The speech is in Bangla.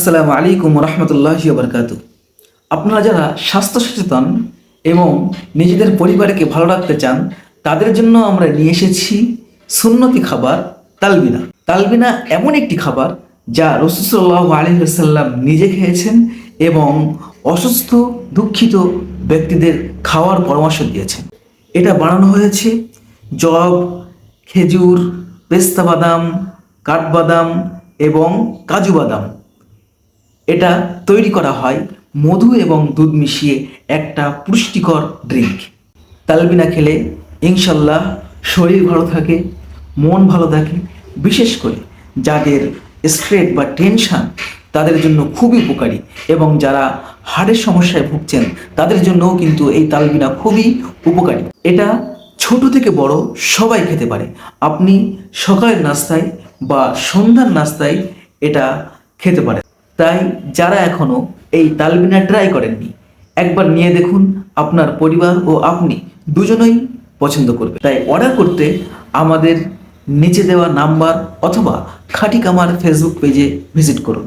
আসসালামু আলাইকুম রহমতুল্লাহি ওয়া বারাকাতুহু। আপনারা যারা স্বাস্থ্য সচেতন এবং নিজেদের পরিবারকে ভালো রাখতে চান তাদের জন্য আমরা নিয়ে এসেছি সুন্নতি খাবার তালবিনা। তালবিনা এমন একটি খাবার যা রাসূল সাল্লাল্লাহু আলাইহি ওয়াসাল্লাম নিজে খেয়েছেন এবং অসুস্থ দুঃখিত ব্যক্তিদের খাওয়ার পরামর্শ দিয়েছেন। এটা বানানো হয়েছে জব, খেজুর, পেস্তা বাদাম, কাঠবাদাম এবং কাজু বাদাম। এটা তৈরি করা হয় মধু এবং দুধ মিশিয়ে একটা পুষ্টিকর ড্রিঙ্ক। তালবিনা খেলে ইনশাল্লাহ শরীর ভালো থাকে, মন ভালো থাকে। বিশেষ করে যাদের স্ট্রেস বা টেনশন তাদের জন্য খুবই উপকারী, এবং যারা হার্টের সমস্যায় ভুগছেন তাদের জন্যও কিন্তু এই তালবিনা খুবই উপকারী। এটা ছোট থেকে বড় সবাই খেতে পারে। আপনি সকালের নাস্তায় বা সন্ধ্যার নাস্তায় এটা খেতে পারেন। তাই যারা এখনও এই তালবিনা ট্রাই করেননি, একবার নিয়ে দেখুন, আপনার পরিবার ও আপনি দুজনেই পছন্দ করবে। তাই অর্ডার করতে আমাদের নিচে দেওয়া নাম্বার অথবা খাঁটি কামার ফেসবুক পেজে ভিজিট করুন।